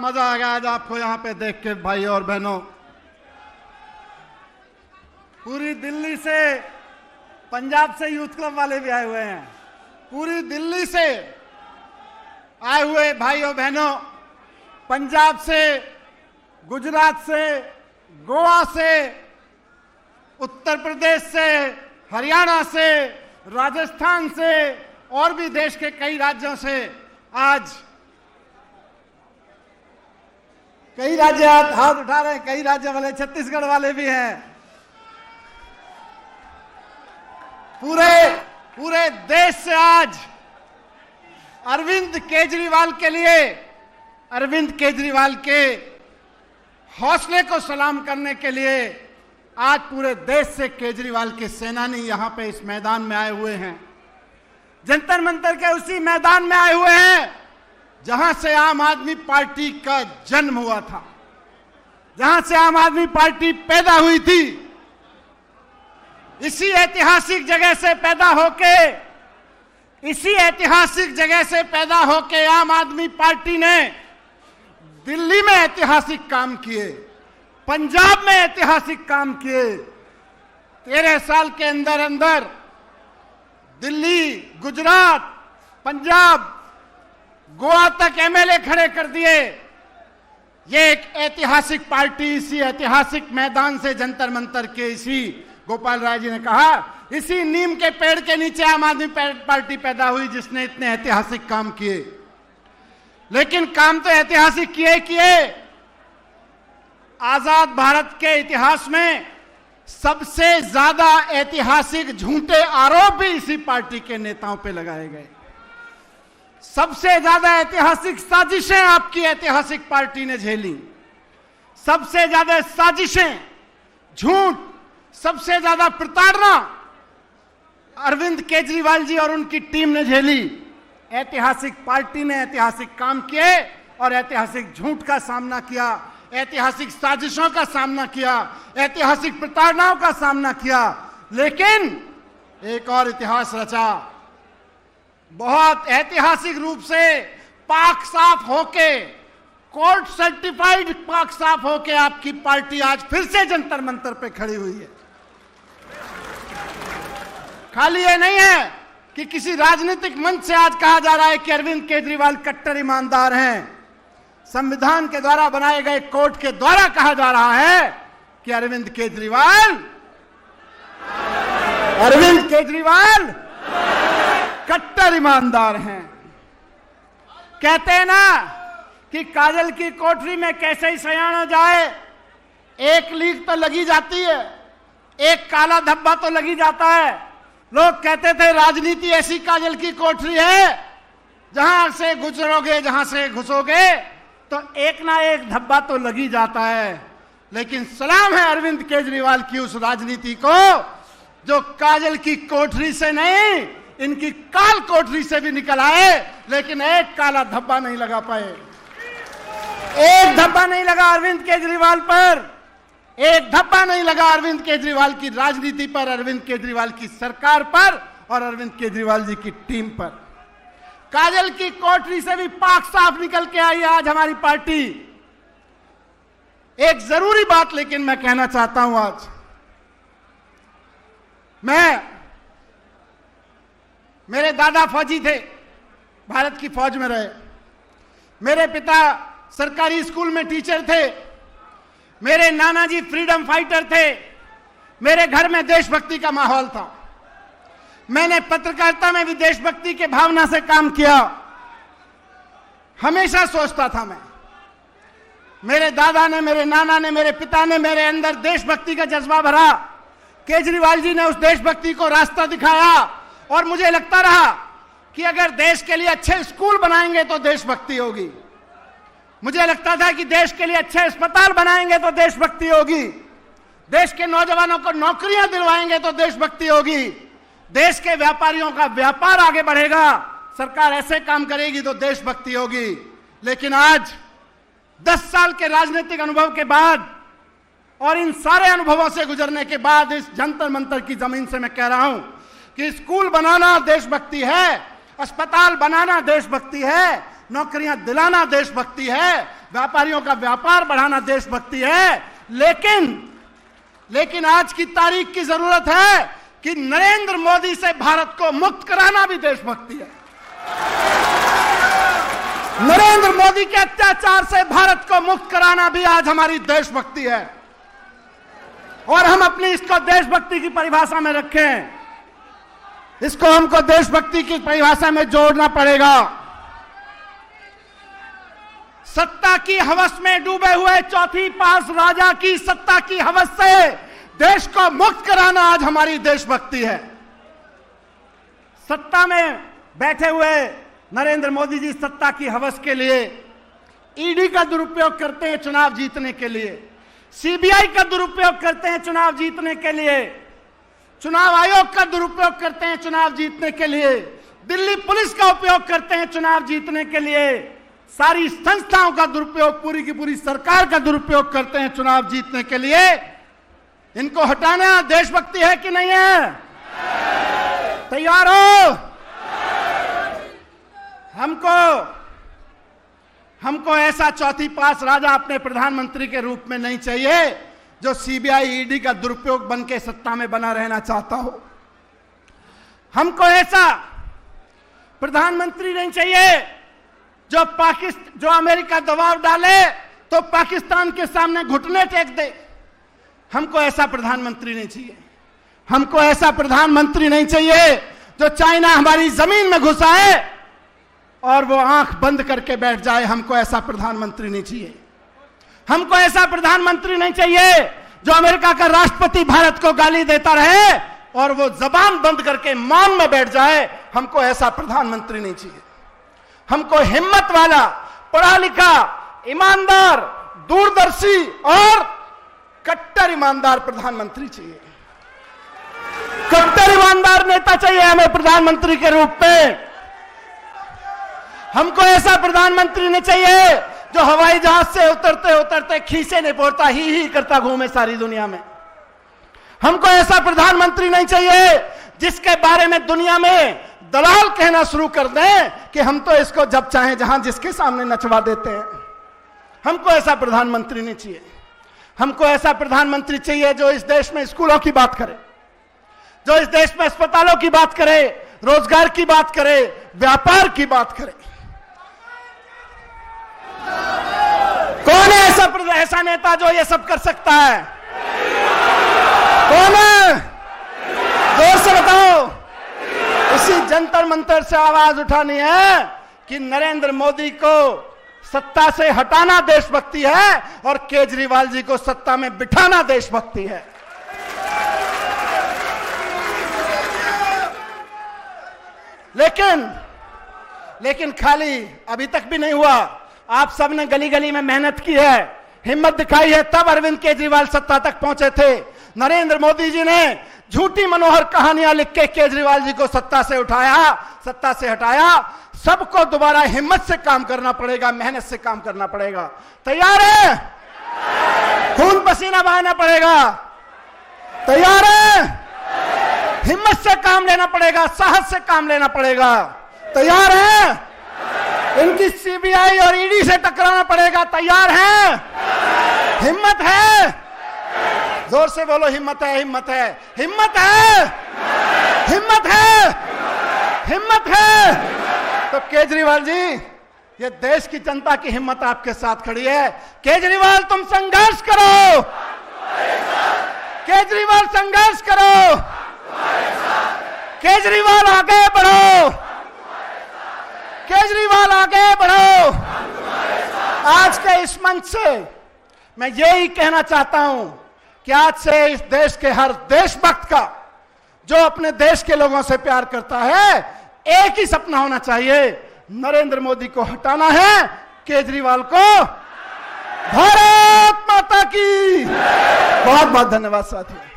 मजा आ गया आज आपको यहाँ पे देख के भाई और बहनों। पूरी दिल्ली से, पंजाब से यूथ क्लब वाले भी आए हुए हैं, पूरी दिल्ली से आए हुए भाई और बहनों, पंजाब से, गुजरात से, गोवा से, उत्तर प्रदेश से, हरियाणा से, राजस्थान से और भी देश के कई राज्यों से आज कई राज्य हाथ उठा रहे हैं, कई राज्य वाले, छत्तीसगढ़ वाले भी हैं। पूरे देश से आज अरविंद केजरीवाल के लिए, अरविंद केजरीवाल के हौसले को सलाम करने के लिए आज पूरे देश से केजरीवाल के सेनानी यहां पे इस मैदान में आए हुए हैं। जंतर मंतर के उसी मैदान में आए हुए हैं जहां से आम आदमी पार्टी का जन्म हुआ था, जहां से आम आदमी पार्टी पैदा हुई थी। इसी ऐतिहासिक जगह से पैदा होके, इसी ऐतिहासिक जगह से पैदा होके आम आदमी पार्टी ने दिल्ली में ऐतिहासिक काम किए, पंजाब में ऐतिहासिक काम किए। 13 साल के अंदर अंदर दिल्ली, गुजरात, पंजाब, गोवा तक एमएलए खड़े कर दिए। ये एक ऐतिहासिक पार्टी इसी ऐतिहासिक मैदान से, जंतर मंतर के, इसी गोपाल राय जी ने कहा, इसी नीम के पेड़ के नीचे आम आदमी पार्टी पैदा हुई जिसने इतने ऐतिहासिक काम किए। लेकिन काम तो ऐतिहासिक किए। आजाद भारत के इतिहास में सबसे ज्यादा ऐतिहासिक झूठे आरोप भी इसी पार्टी के नेताओं पे लगाए गए। सबसे ज्यादा ऐतिहासिक साजिशें आपकी ऐतिहासिक पार्टी ने झेली। सबसे ज्यादा साजिशें, झूठ, सबसे ज्यादा प्रताड़ना अरविंद केजरीवाल जी और उनकी टीम ने झेली। ऐतिहासिक पार्टी ने ऐतिहासिक काम किए और ऐतिहासिक झूठ का सामना किया, ऐतिहासिक साजिशों का सामना किया, ऐतिहासिक प्रताड़नाओं का सामना किया। लेकिन एक और इतिहास रचा, बहुत ऐतिहासिक रूप से पाक साफ होके, कोर्ट सर्टिफाइड पाक साफ होके आपकी पार्टी आज फिर से जंतर मंतर पे खड़ी हुई है। खाली ये नहीं है कि किसी राजनीतिक मंच से आज कहा जा रहा है कि अरविंद केजरीवाल कट्टर ईमानदार हैं। संविधान के द्वारा बनाए गए कोर्ट के द्वारा कहा जा रहा है कि अरविंद केजरीवाल कट्टर ईमानदार हैं। कहते हैं ना कि काजल की कोठरी में कैसे ही सयान हो जाए, एक लीक तो लगी जाती है, एक काला धब्बा तो लगी जाता है। लोग कहते थे राजनीति ऐसी काजल की कोठरी है, जहां से गुजरोगे, जहां से घुसोगे तो एक ना एक धब्बा तो लगी जाता है। लेकिन सलाम है अरविंद केजरीवाल की उस राजनीति को जो काजल की कोठरी से नहीं, इनकी काल कोठरी से भी निकल आए, लेकिन एक काला धब्बा नहीं लगा पाए। एक धब्बा नहीं लगा अरविंद केजरीवाल पर, एक धब्बा नहीं लगा अरविंद केजरीवाल की राजनीति पर, अरविंद केजरीवाल की सरकार पर और अरविंद केजरीवाल जी की टीम पर। काजल की कोठरी से भी पाक साफ निकल के आई आज हमारी पार्टी। एक जरूरी बात लेकिन मैं कहना चाहता हूं आज, मेरे दादा फौजी थे, भारत की फौज में रहे। मेरे पिता सरकारी स्कूल में टीचर थे। मेरे नाना जी फ्रीडम फाइटर थे। मेरे घर में देशभक्ति का माहौल था। मैंने पत्रकारिता में भी देशभक्ति के भावना से काम किया। हमेशा सोचता था मैं, मेरे दादा ने, मेरे नाना ने, मेरे पिता ने मेरे अंदर देशभक्ति का जज्बा भरा। केजरीवाल जी ने उस देशभक्ति को रास्ता दिखाया और मुझे लगता रहा कि अगर देश के लिए अच्छे स्कूल बनाएंगे तो देशभक्ति होगी। मुझे लगता था कि देश के लिए अच्छे अस्पताल बनाएंगे तो देशभक्ति होगी। देश के नौजवानों को नौकरियां दिलवाएंगे तो देशभक्ति होगी। देश के व्यापारियों का व्यापार आगे बढ़ेगा, सरकार ऐसे काम करेगी तो देशभक्ति होगी। लेकिन आज 10 साल के राजनीतिक अनुभव के बाद और इन सारे अनुभवों से गुजरने के बाद इस जंतर मंतर की जमीन से मैं कह रहा हूं कि स्कूल बनाना देशभक्ति है, अस्पताल बनाना देशभक्ति है, नौकरियां दिलाना देशभक्ति है, व्यापारियों का व्यापार बढ़ाना देशभक्ति है। लेकिन आज की तारीख की जरूरत है कि नरेंद्र मोदी से भारत को मुक्त कराना भी देशभक्ति है। नरेंद्र मोदी के अत्याचार से भारत को मुक्त कराना भी आज हमारी देशभक्ति है। और हम अपनी इसको देशभक्ति की परिभाषा में रखें, इसको हमको देशभक्ति की परिभाषा में जोड़ना पड़ेगा। सत्ता की हवस में डूबे हुए चौथी पास राजा की सत्ता की हवस से देश को मुक्त कराना आज हमारी देशभक्ति है। सत्ता में बैठे हुए नरेंद्र मोदी जी सत्ता की हवस के लिए ईडी का दुरुपयोग करते हैं चुनाव जीतने के लिए, सीबीआई का दुरुपयोग करते हैं चुनाव जीतने के लिए, चुनाव आयोग का दुरुपयोग करते हैं चुनाव जीतने के लिए, दिल्ली पुलिस का उपयोग करते हैं चुनाव जीतने के लिए, सारी संस्थाओं का दुरुपयोग, पूरी की पूरी सरकार का दुरुपयोग करते हैं चुनाव जीतने के लिए। इनको हटाना देशभक्ति है कि नहीं है? तैयार हो? हमको ऐसा चौथी पास राजा अपने प्रधानमंत्री के रूप में नहीं चाहिए जो सीबीआई ईडी का दुरुपयोग बन के सत्ता में बना रहना चाहता हो। हमको ऐसा प्रधानमंत्री नहीं चाहिए जो अमेरिका दबाव डाले तो पाकिस्तान के सामने घुटने टेक दे। हमको ऐसा प्रधानमंत्री नहीं चाहिए। हमको ऐसा प्रधानमंत्री नहीं चाहिए जो चाइना हमारी जमीन में घुसाए और वो आंख बंद करके बैठ जाए। हमको ऐसा प्रधानमंत्री नहीं चाहिए। हमको ऐसा प्रधानमंत्री नहीं चाहिए जो अमेरिका का राष्ट्रपति भारत को गाली देता रहे और वो जबान बंद करके मौन में बैठ जाए। हमको ऐसा प्रधानमंत्री नहीं चाहिए। हमको हिम्मत वाला, पढ़ा लिखा, ईमानदार, दूरदर्शी और कट्टर ईमानदार प्रधानमंत्री चाहिए। कट्टर ईमानदार नेता चाहिए हमें प्रधानमंत्री के रूप में। हमको ऐसा प्रधानमंत्री नहीं चाहिए जो हवाई जहाज से उतरते उतरते खीसे नहीं पोड़ता, ही करता घूमे सारी दुनिया में। हमको ऐसा प्रधानमंत्री नहीं चाहिए जिसके बारे में दुनिया में दलाल कहना शुरू कर दें कि हम तो इसको जब चाहें जहां जिसके सामने नचवा देते हैं। हमको ऐसा प्रधानमंत्री नहीं चाहिए। हमको ऐसा प्रधानमंत्री चाहिए जो इस देश में स्कूलों की बात करे, जो इस देश में अस्पतालों की बात करे, रोजगार की बात करे, व्यापार की बात करे। कौन है ऐसा नेता जो ये सब कर सकता है? कौन है? जोर से बताओ। इसी जंतर मंतर से आवाज उठानी है कि नरेंद्र मोदी को सत्ता से हटाना देशभक्ति है और केजरीवाल जी को सत्ता में बिठाना देशभक्ति है। लेकिन खाली अभी तक भी नहीं हुआ। आप सबने गली गली में मेहनत की है, हिम्मत दिखाई है, तब अरविंद केजरीवाल सत्ता तक पहुंचे थे। नरेंद्र मोदी जी ने झूठी मनोहर कहानियां लिख के केजरीवाल जी को सत्ता से हटाया। सबको दोबारा हिम्मत से काम करना पड़ेगा, मेहनत से काम करना पड़ेगा। तैयार है? खून पसीना बहाना पड़ेगा। तैयार है? हिम्मत से काम लेना पड़ेगा, साहस से काम लेना पड़ेगा। तैयार है? इनकी सीबीआई और ईडी से टकराना पड़ेगा। तैयार है? हिम्मत है? जोर से बोलो, हिम्मत है, हिम्मत है, हिम्मत है, हिम्मत है, हिम्मत है। तो केजरीवाल जी, ये देश की जनता की हिम्मत आपके साथ खड़ी है। केजरीवाल तुम संघर्ष करो, केजरीवाल संघर्ष करो, केजरीवाल आगे बढ़ो, केजरीवाल आगे बढ़ो। आज के इस मंच से मैं यही कहना चाहता हूं कि आज से इस देश के हर देशभक्त का, जो अपने देश के लोगों से प्यार करता है, एक ही सपना होना चाहिए, नरेंद्र मोदी को हटाना है, केजरीवाल को। भारत माता की। बहुत बहुत धन्यवाद साथियों।